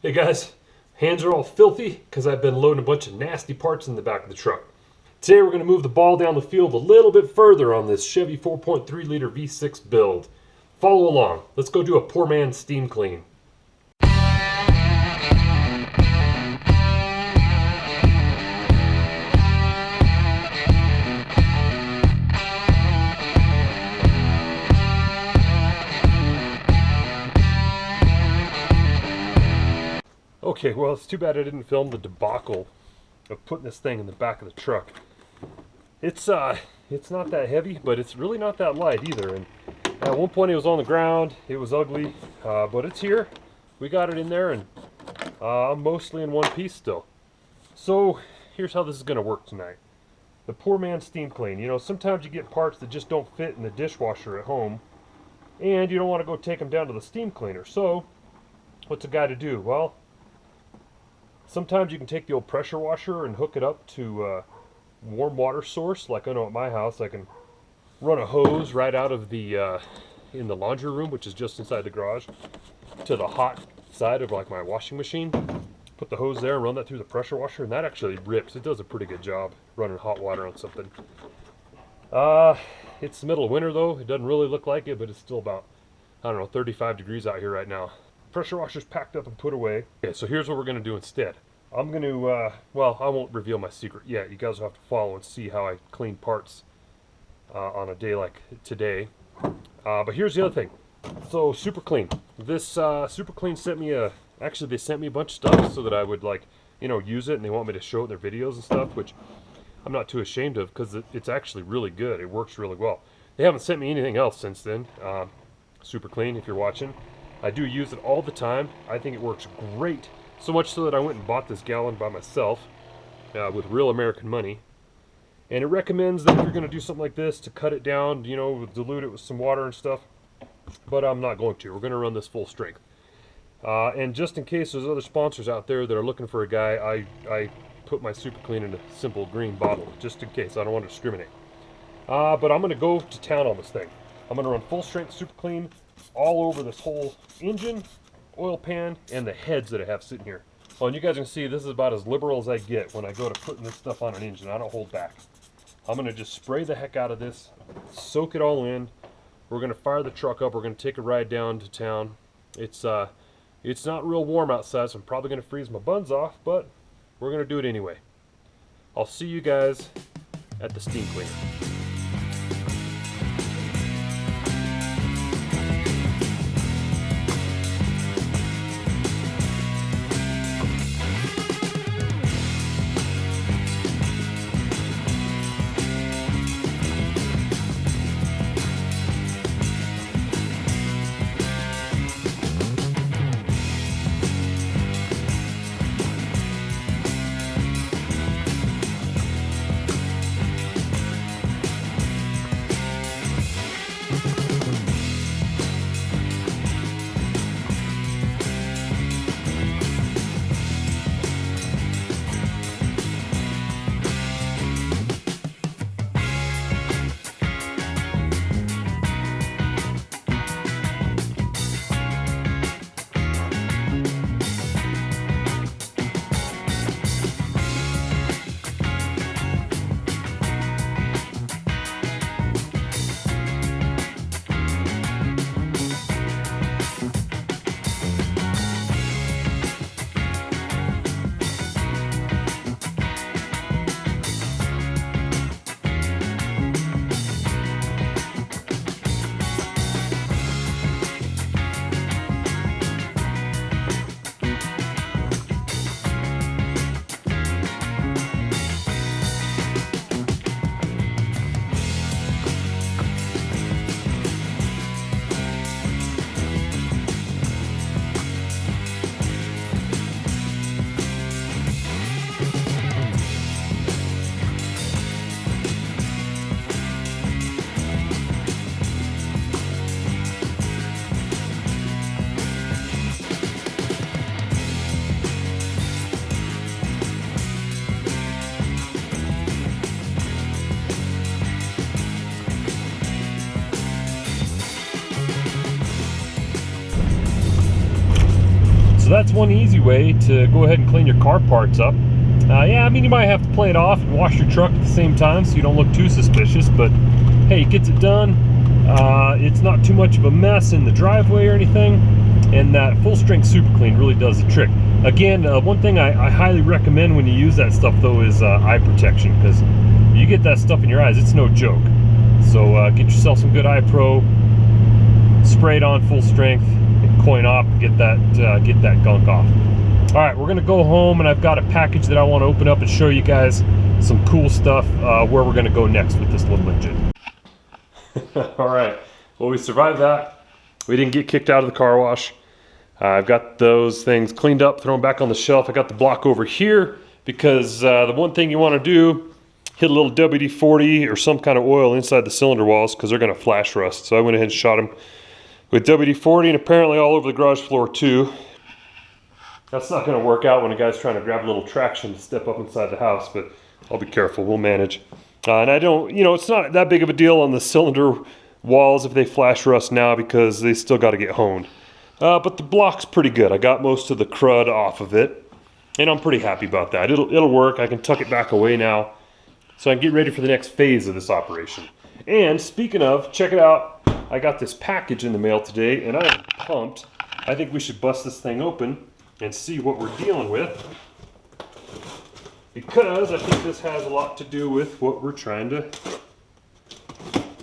Hey guys, hands are all filthy because I've been loading a bunch of nasty parts in the back of the truck. Today we're going to move the ball down the field a little bit further on this Chevy 4.3 liter V6 build. Follow along. Let's go do a poor man's steam clean. Okay, well, it's too bad I didn't film the debacle of putting this thing in the back of the truck. It's not that heavy, but it's really not that light either. And at one point it was on the ground, it was ugly, but it's here. We got it in there, and I'm mostly in one piece still. So here's how this is gonna work tonight. The poor man's steam clean. You know, sometimes you get parts that just don't fit in the dishwasher at home, and you don't want to go take them down to the steam cleaner. So what's a guy to do? Well, sometimes you can take the old pressure washer and hook it up to a warm water source. Like I know at my house, I can run a hose right out of the in the laundry room, which is just inside the garage, to the hot side of like my washing machine. Put the hose there and run that through the pressure washer, and that actually rips. It does a pretty good job running hot water on something. It's the middle of winter though. It doesn't really look like it, but it's still about, I don't know, 35 degrees out here right now. Pressure washer's packed up and put away. Okay, so here's what we're going to do instead. I'm going to, well, I won't reveal my secret yet. You guys will have to follow and see how I clean parts on a day like today. But here's the other thing. So, Super Clean. This Super Clean sent me actually they sent me a bunch of stuff so that I would, like, you know, use it, and they want me to show it in their videos and stuff, which I'm not too ashamed of because it's actually really good. It works really well. They haven't sent me anything else since then. Super Clean, if you're watching. I do use it all the time. I think it works great. So much so that I went and bought this gallon by myself with real American money. And it recommends that if you're going to do something like this, to cut it down, you know, dilute it with some water and stuff. But I'm not going to. We're going to run this full strength. And just in case there's other sponsors out there that are looking for a guy, I put my Super Clean in a simple green bottle, just in case. I don't want to discriminate. But I'm going to go to town on this thing. I'm going to run full strength Super Clean all over this whole engine, oil pan, and the heads that I have sitting here. Oh, and you guys can see this is about as liberal as I get when I go to putting this stuff on an engine. I don't hold back. I'm going to just spray the heck out of this, soak it all in. We're going to fire the truck up. We're going to take a ride down to town. It's not real warm outside, so I'm probably going to freeze my buns off, but we're going to do it anyway. I'll see you guys at the steam cleaner. that's one easy way to go ahead and clean your car parts up. Yeah, I mean, you might have to play it off and wash your truck at the same time so you don't look too suspicious, but hey, it gets it done. It's not too much of a mess in the driveway or anything, and that full strength super clean really does the trick. Again, one thing I highly recommend when you use that stuff though is eye protection, because you get that stuff in your eyes, it's no joke. So get yourself some good eye pro, spray it on full strength, and coin up, get that gunk off. All right, we're gonna go home, and I've got a package that I want to open up and show you guys some cool stuff where we're gonna go next with this little engine. All right, well, we survived that. We didn't get kicked out of the car wash. I've got those things cleaned up, thrown back on the shelf. I got the block over here because the one thing you want to do, hit a little WD-40 or some kind of oil inside the cylinder walls because they're gonna flash rust. So I went ahead and shot them with WD-40, and apparently all over the garage floor too. That's not going to work out when a guy's trying to grab a little traction to step up inside the house, but I'll be careful, we'll manage. And I don't, you know, it's not that big of a deal on the cylinder walls if they flash rust now because they still got to get honed. But the block's pretty good. I got most of the crud off of it, and I'm pretty happy about that. It'll work. I can tuck it back away now, so I can get ready for the next phase of this operation. And speaking of, check it out. I got this package in the mail today, and I'm pumped. I think we should bust this thing open and see what we're dealing with, because I think this has a lot to do with what we're trying to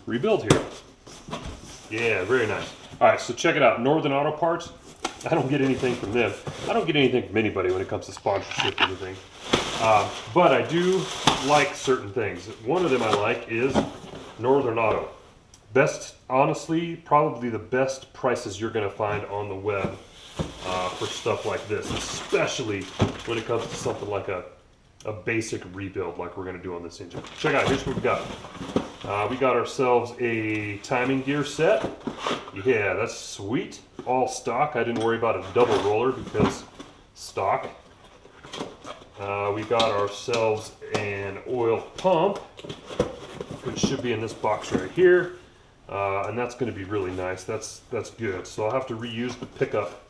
rebuild here. Yeah, very nice. All right, so check it out. Northern Auto Parts. I don't get anything from them. I don't get anything from anybody when it comes to sponsorship or anything. But I do like certain things. One of them I like is Northern Auto. Best, honestly, probably the best prices you're going to find on the web for stuff like this, especially when it comes to something like a basic rebuild like we're going to do on this engine. Check out, here's what we got. We got ourselves a timing gear set. Yeah, that's sweet. All stock. I didn't worry about a double roller because stock. We got ourselves an oil pump, which should be in this box right here. And that's going to be really nice. That's good. So I'll have to reuse the pickup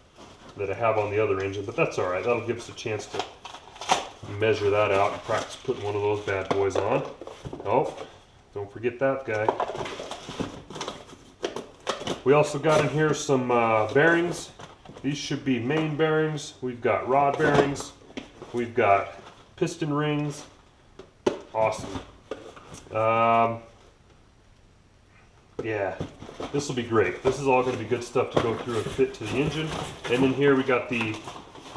that I have on the other engine, but that's all right. That'll give us a chance to measure that out and practice putting one of those bad boys on. Oh, don't forget that guy. We also got in here some bearings. These should be main bearings. We've got rod bearings. We've got piston rings. Awesome. Yeah, this will be great. This is all going to be good stuff to go through and fit to the engine. And then here we got the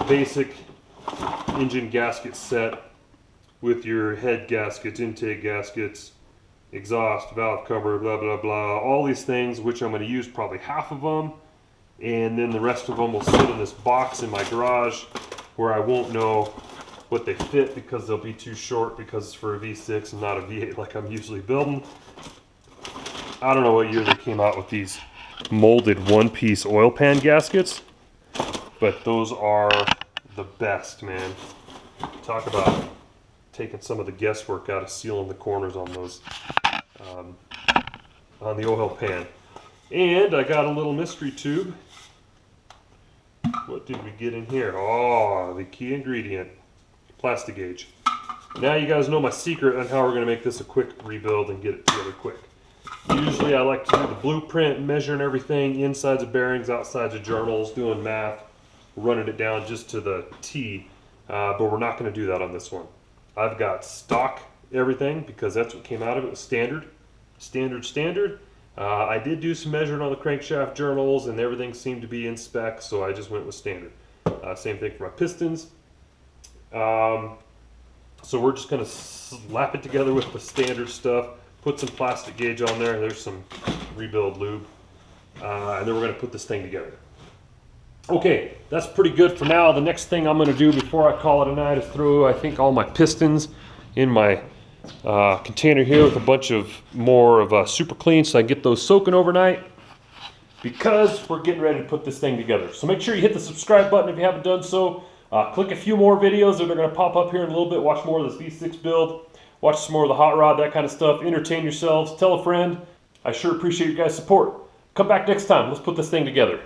basic engine gasket set with your head gaskets, intake gaskets, exhaust, valve cover, blah, blah, blah. All these things, which I'm going to use probably half of them. And then the rest of them will sit in this box in my garage where I won't know what they fit because they'll be too short because it's for a V6 and not a V8 like I'm usually building. I don't know what year they came out with these molded one-piece oil pan gaskets, but those are the best, man. Talk about taking some of the guesswork out of sealing the corners on those, on the oil pan. And I got a little mystery tube. What did we get in here? Oh, the key ingredient, plastic gauge. Now you guys know my secret on how we're going to make this a quick rebuild and get it together quick. Usually I like to do the blueprint, measuring everything, insides of bearings, outsides of journals, doing math, running it down just to the T, but we're not going to do that on this one. I've got stock everything because that's what came out of it, was standard. I did do some measuring on the crankshaft journals and everything seemed to be in spec, so I just went with standard. Same thing for my pistons. So we're just going to slap it together with the standard stuff. Put some plastic gauge on there. There's some rebuild lube. And then we're going to put this thing together. Okay, that's pretty good for now. The next thing I'm going to do before I call it a night is throw, I think, all my pistons in my container here with a bunch of more of super clean so I can get those soaking overnight, because we're getting ready to put this thing together. So make sure you hit the subscribe button if you haven't done so. Click a few more videos that are going to pop up here in a little bit. Watch more of this V6 build. Watch some more of the hot rod, that kind of stuff. Entertain yourselves. Tell a friend. I sure appreciate your guys' support. Come back next time. Let's put this thing together.